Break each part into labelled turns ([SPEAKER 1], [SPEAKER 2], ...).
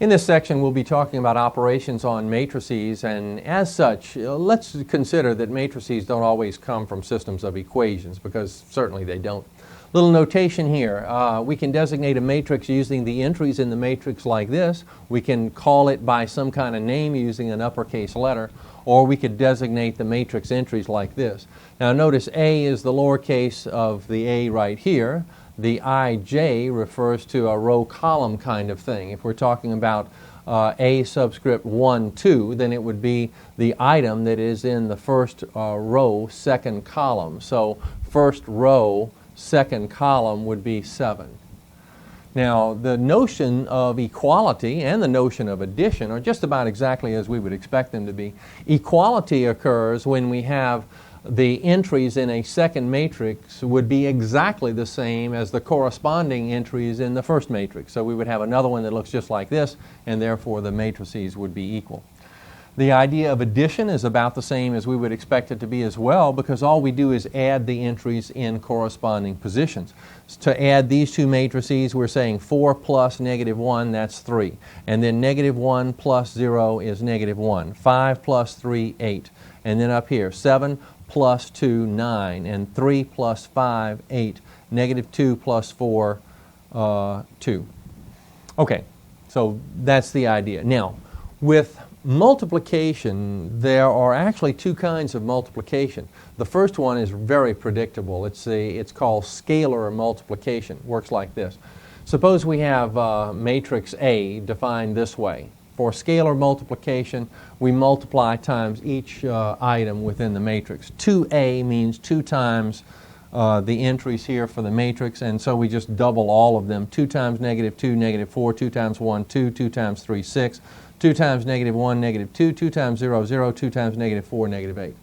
[SPEAKER 1] In this section, we'll be talking about operations on matrices, and as such, let's consider that matrices don't always come from systems of equations, because certainly they don't. Little notation here. We can designate a matrix using the entries in the matrix like this. We can call it by some kind of name using an uppercase letter, or we could designate the matrix entries like this. Now notice A is the lowercase of the A right here. The IJ refers to a row column kind of thing. If we're talking about A subscript 1, 2, then it would be the item that is in the first row, second column. So first row, second column would be 7. Now the notion of equality and the notion of addition are just about exactly as we would expect them to be. Equality occurs when we have the entries in a second matrix would be exactly the same as the corresponding entries in the first matrix. So we would have another one that looks just like this, and therefore the matrices would be equal. The idea of addition is about the same as we would expect it to be as well, because all we do is add the entries in corresponding positions. To add these two matrices, we're saying 4 plus -1, that's 3. And then -1 plus 0 is -1. 5 plus 3, 8. And then up here, 7 plus 2, 9. And 3 plus 5, 8. -2 plus 4, 2. Okay, so that's the idea. Now, with multiplication, there are actually two kinds of multiplication. The first one is very predictable. It's called scalar multiplication. It works like this. Suppose we have matrix A defined this way. For scalar multiplication, we multiply times each item within the matrix. 2A means 2 times the entries here for the matrix, and so we just double all of them. 2 times -2, -4, 2 times 1, 2, 2 times 3, 6, 2 times -1, -2, 2 times 0, 0, 2 times -4, -8.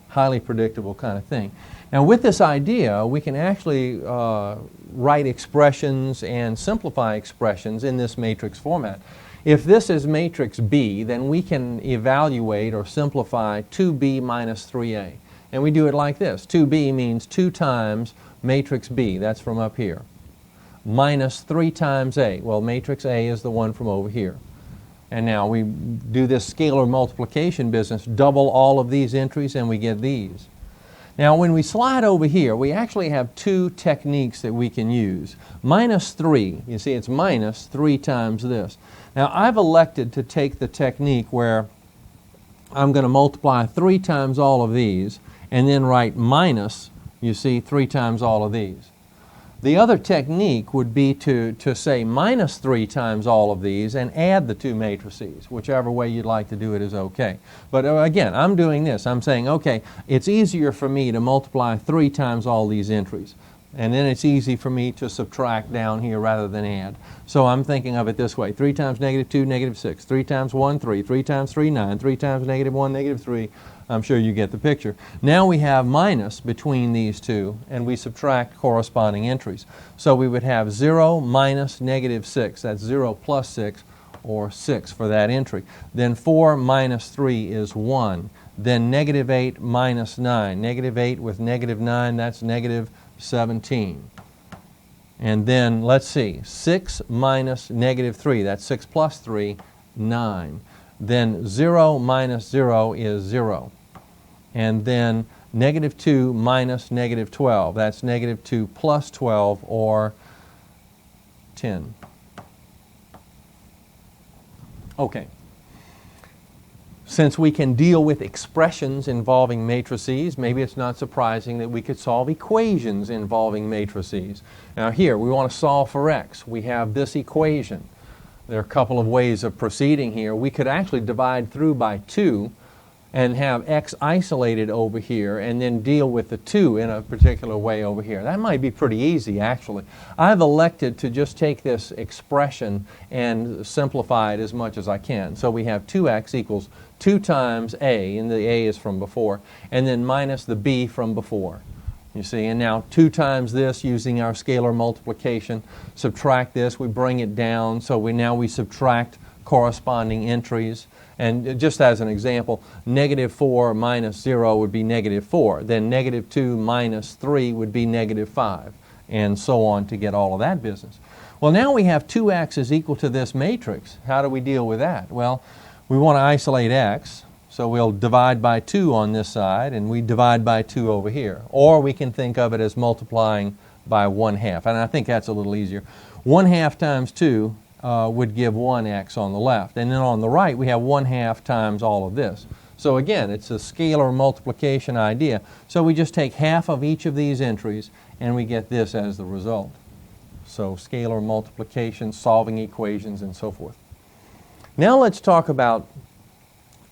[SPEAKER 1] Highly predictable kind of thing. Now with this idea, we can actually write expressions and simplify expressions in this matrix format. If this is matrix B, then we can evaluate or simplify 2B minus 3A. And we do it like this. 2B means 2 times matrix B, that's from up here, minus 3 times A. Well, matrix A is the one from over here. And now we do this scalar multiplication business, double all of these entries, and we get these. Now when we slide over here, we actually have two techniques that we can use. Minus 3, you see it's minus 3 times this. Now I've elected to take the technique where I'm going to multiply 3 times all of these, and then write minus, you see, 3 times all of these. The other technique would be to say minus 3 times all of these and add the two matrices. Whichever way you'd like to do it is okay. But again, I'm doing this. I'm saying, okay, it's easier for me to multiply 3 times all these entries. And then it's easy for me to subtract down here rather than add. So I'm thinking of it this way. 3 times -2, -6. 3 times 1, 3. 3 times 3, 9. 3 times -1, -3. I'm sure you get the picture. Now we have minus between these two, and we subtract corresponding entries. So we would have 0 minus -6. That's 0 plus 6, or 6 for that entry. Then 4 minus 3 is 1. Then -8 minus 9. -8 with -9, that's -17. And then, let's see, 6 minus -3, that's 6 plus 3, 9. Then 0 minus 0 is 0. And then -2 minus -12, that's -2 plus 12, or 10. Okay. Since we can deal with expressions involving matrices, maybe it's not surprising that we could solve equations involving matrices. Now here, we want to solve for x. We have this equation. There are a couple of ways of proceeding here. We could actually divide through by 2 and have x isolated over here, and then deal with the 2 in a particular way over here. That might be pretty easy, actually. I've elected to just take this expression and simplify it as much as I can. So we have 2x equals 2 times a, and the a is from before, and then minus the b from before. You see, and now 2 times this using our scalar multiplication. Subtract this, we bring it down, so now we subtract corresponding entries. And just as an example, -4 minus 0 would be -4. Then -2 minus 3 would be -5. And so on to get all of that business. Well, now we have 2x is equal to this matrix. How do we deal with that? Well, we want to isolate x, so we'll divide by 2 on this side, and we divide by 2 over here. Or we can think of it as multiplying by 1/2, and I think that's a little easier. 1/2 times 2 would give 1x on the left, and then on the right we have 1/2 times all of this. So again, it's a scalar multiplication idea. So we just take half of each of these entries, and we get this as the result. So scalar multiplication, solving equations, and so forth. Now let's talk about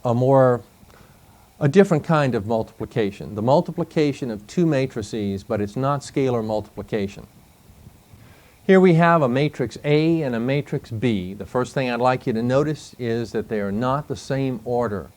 [SPEAKER 1] a different kind of multiplication. The multiplication of two matrices, but it's not scalar multiplication. Here we have a matrix A and a matrix B. The first thing I'd like you to notice is that they are not the same order.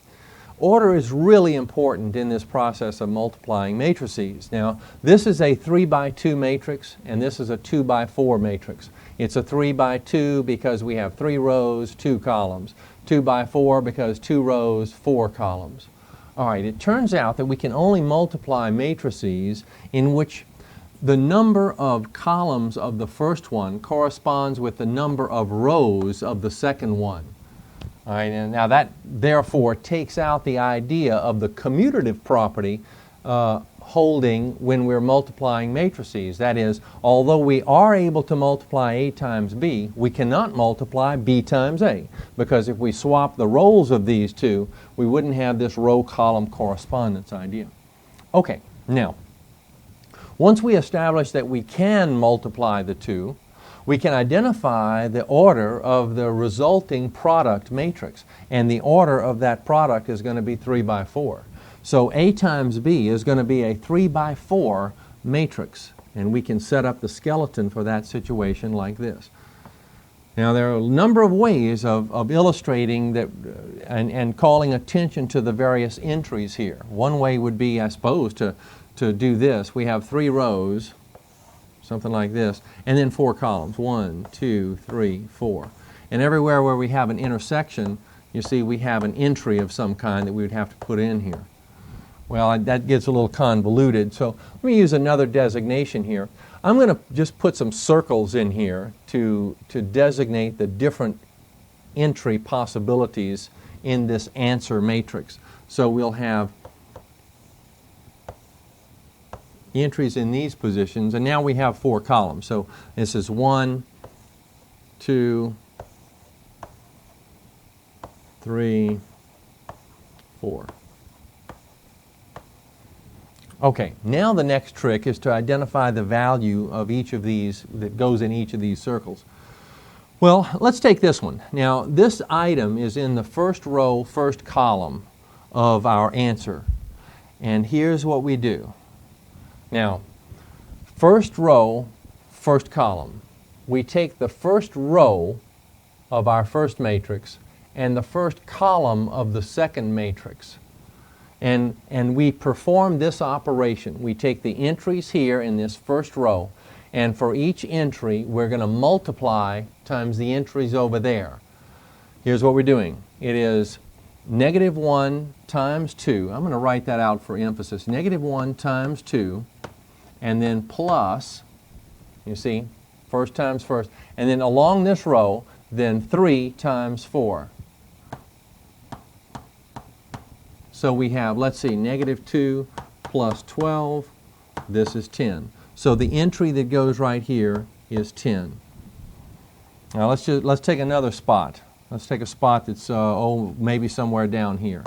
[SPEAKER 1] Order is really important in this process of multiplying matrices. Now, this is a 3 by 2 matrix, and this is a 2 by 4 matrix. It's a 3 by 2 because we have 3 rows, 2 columns. 2 by 4 because 2 rows, 4 columns. All right, it turns out that we can only multiply matrices in which the number of columns of the first one corresponds with the number of rows of the second one. All right, and now that therefore takes out the idea of the commutative property holding when we're multiplying matrices. That is, although we are able to multiply A times B, we cannot multiply B times A, because if we swap the roles of these two, we wouldn't have this row-column correspondence idea. Okay, now, once we establish that we can multiply the two, we can identify the order of the resulting product matrix, and the order of that product is going to be 3 by 4. So A times B is going to be a 3 by 4 matrix, and we can set up the skeleton for that situation like this. Now there are a number of ways of illustrating that and calling attention to the various entries here. One way would be, I suppose, to do this. We have 3 rows, something like this, and then 4 columns. 1, 2, 3, 4. And everywhere where we have an intersection, you see we have an entry of some kind that we would have to put in here. Well, that gets a little convoluted, so let me use another designation here. I'm going to just put some circles in here to designate the different entry possibilities in this answer matrix. So we'll have entries in these positions, and now we have 4 columns. So this is 1, 2, 3, 4. Okay, now the next trick is to identify the value of each of these that goes in each of these circles. Well, let's take this one. Now, this item is in the first row, first column of our answer. And here's what we do. Now, first row, first column. We take the first row of our first matrix and the first column of the second matrix. And we perform this operation. We take the entries here in this first row, and for each entry we're going to multiply times the entries over there. Here's what we're doing. It is -1 times 2. I'm going to write that out for emphasis. -1 times 2, and then plus, you see, first times first, and then along this row, then 3 times 4. So we have, let's see, -2 plus 12, this is 10. So the entry that goes right here is 10. Now let's take another spot. Let's take a spot that's, maybe somewhere down here.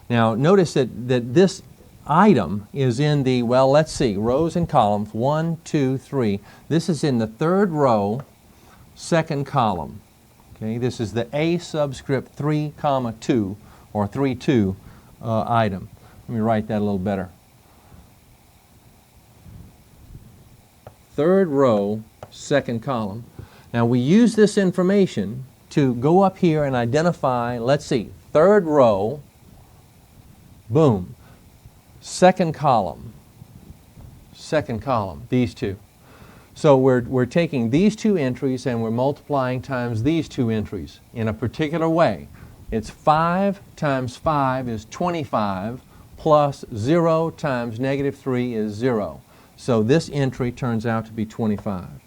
[SPEAKER 1] Now notice that this item is in the, well, let's see, rows and columns, 1, 2, 3. This is in the third row, second column. Okay, this is the A subscript 3, 2, or 3, 2. Item. Let me write that a little better. Third row, second column. Now we use this information to go up here and identify, let's see, third row, boom, second column, these two. So we're taking these two entries and we're multiplying times these two entries in a particular way. It's 5 times 5 is 25, plus 0 times -3 is 0. So this entry turns out to be 25.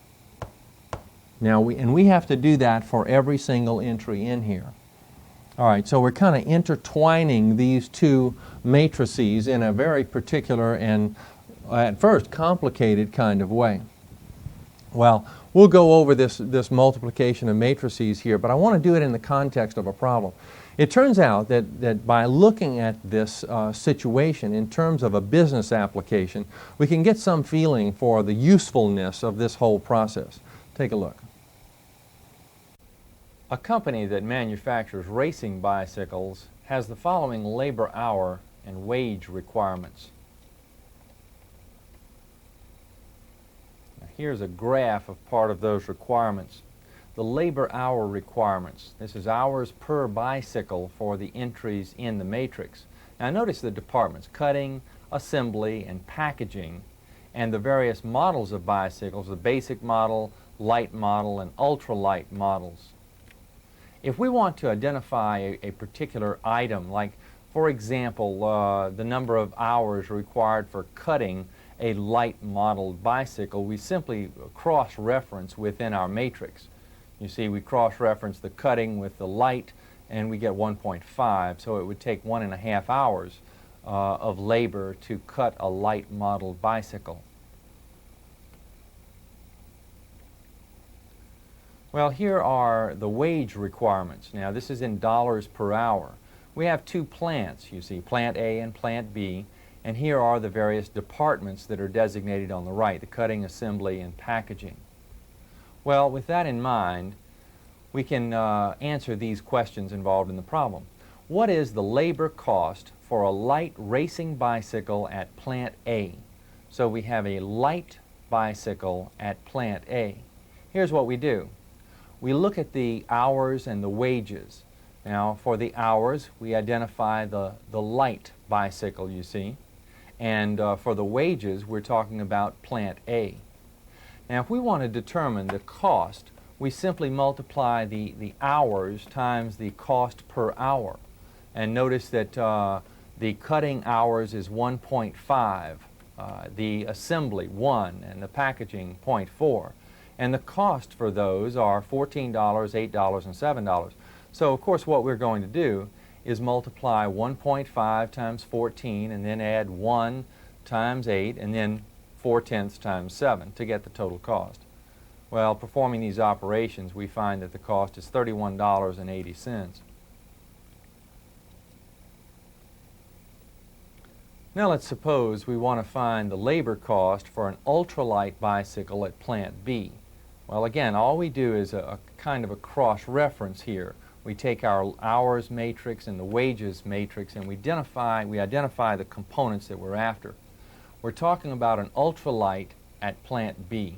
[SPEAKER 1] Now, we have to do that for every single entry in here. All right, so we're kind of intertwining these two matrices in a very particular and, at first, complicated kind of way. Well, we'll go over this multiplication of matrices here, but I want to do it in the context of a problem. It turns out that by looking at this situation in terms of a business application, we can get some feeling for the usefulness of this whole process. Take a look. A company that manufactures racing bicycles has the following labor hour and wage requirements. Now, here's a graph of part of those requirements. The labor hour requirements. This is hours per bicycle for the entries in the matrix. Now notice the departments: cutting, assembly, and packaging, and the various models of bicycles: the basic model, light model, and ultralight models. If we want to identify a particular item, like, for example, the number of hours required for cutting a light modeled bicycle, we simply cross-reference within our matrix. You see, we cross-reference the cutting with the light, and we get 1.5, so it would take 1.5 hours of labor to cut a light modeled bicycle. Well, here are the wage requirements. Now, this is in dollars per hour. We have two plants, you see, Plant A and Plant B, and here are the various departments that are designated on the right: the cutting, assembly, and packaging. Well, with that in mind, we can answer these questions involved in the problem. What is the labor cost for a light racing bicycle at Plant A? So we have a light bicycle at Plant A. Here's what we do. We look at the hours and the wages. Now, for the hours, we identify the light bicycle, you see, and for the wages, we're talking about Plant A. Now, if we want to determine the cost, we simply multiply the hours times the cost per hour. And notice that the cutting hours is 1.5, the assembly 1, and the packaging 0.4. And the cost for those are $14, $8, and $7. So, of course, what we're going to do is multiply 1.5 times 14, and then add 1 times 8, and then 4/10 times 7 to get the total cost. Well, performing these operations, we find that the cost is $31.80. Now let's suppose we want to find the labor cost for an ultralight bicycle at Plant B. Well, again, all we do is a kind of a cross-reference here. We take our hours matrix and the wages matrix, and we identify the components that we're after. We're talking about an ultralight at Plant B.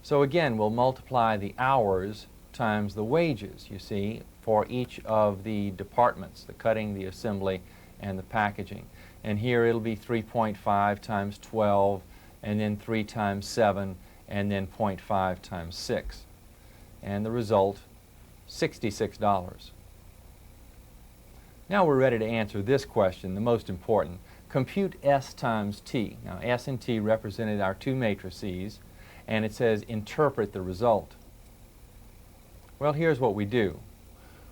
[SPEAKER 1] So again, we'll multiply the hours times the wages, you see, for each of the departments: the cutting, the assembly, and the packaging. And here it'll be 3.5 times 12, and then 3 times 7, and then 0.5 times 6. And the result, $66. Now we're ready to answer this question, the most important. Compute S times T. Now, S and T represented our two matrices, and it says interpret the result. Well, here's what we do.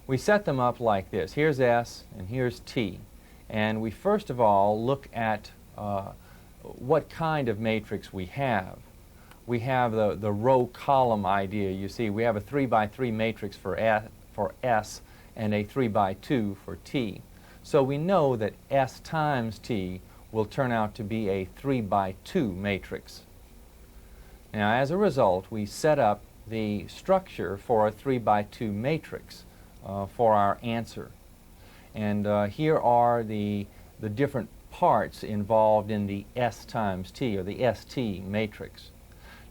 [SPEAKER 1] We set them up like this. Here's S, and here's T. And we first of all look at what kind of matrix we have. We have the row-column idea. You see, we have a 3x3 matrix for S and a 3x2 for T. So we know that S times T will turn out to be a 3x2 matrix. Now, as a result, we set up the structure for a 3x2 matrix for our answer. And here are the different parts involved in the S times T, or the ST matrix.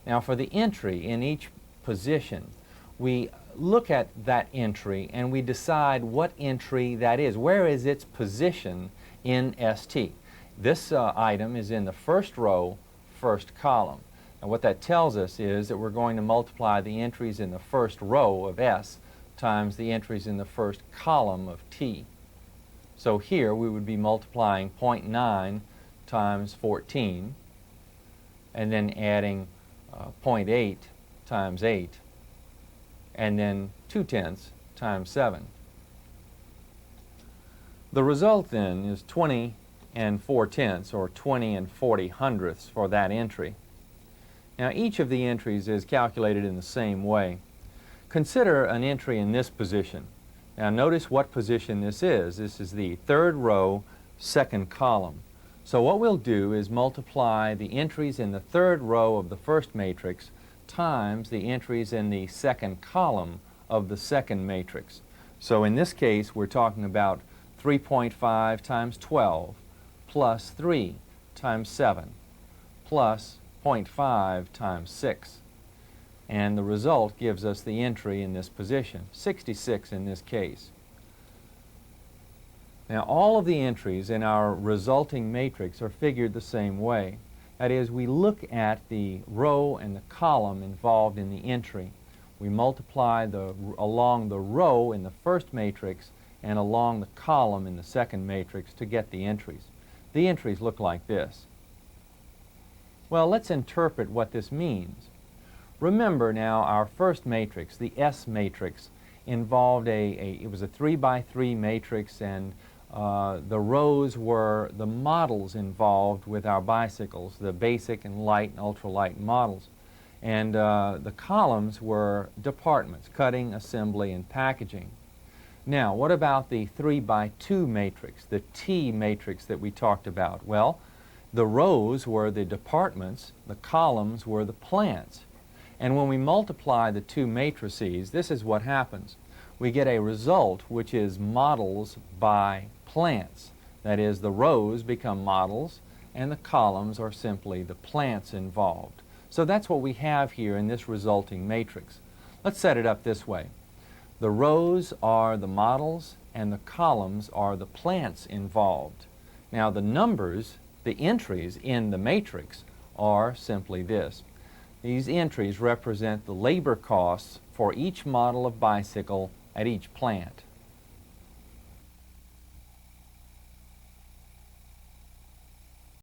[SPEAKER 1] Now, for the entry in each position, we look at that entry and we decide what entry that is. Where is its position in ST? This item is in the first row, first column. And what that tells us is that we're going to multiply the entries in the first row of S times the entries in the first column of T. So here we would be multiplying 0.9 times 14, and then adding 0.8 times 8,
[SPEAKER 2] and then 2/10 times 7. The result then is 20 and 4/10, or 20 and 40 hundredths for that entry. Now each of the entries is calculated in the same way. Consider an entry in this position. Now notice what position this is. This is the third row, second column. So what we'll do is multiply the entries in the third row of the first matrix times the entries in the second column of the second matrix. So in this case, we're talking about 3.5 times 12 plus 3 times 7 plus 0.5 times 6. And the result gives us the entry in this position, 66 in this case. Now all of the entries in our resulting matrix are figured the same way. That is, we look at the row and the column involved in the entry. We multiply along the row in the first matrix and along the column in the second matrix to get the entries. The entries look like this. Well, let's interpret what this means. Remember now, our first matrix, the S matrix, involved it was a 3 by 3 matrix, and the rows were the models involved with our bicycles, the basic and light and ultralight models. And the columns were departments, cutting, assembly, and packaging. Now, what about the 3 by 2 matrix, the T matrix that we talked about? Well, the rows were the departments, the columns were the plants. And when we multiply the two matrices, this is what happens. We get a result which is models by plants. That is, the rows become models and the columns are simply the plants involved. So that's what we have here in this resulting matrix. Let's set it up this way. The rows are the models and the columns are the plants involved. Now the numbers, the entries in the matrix, are simply this. These entries represent the labor costs for each model of bicycle at each plant.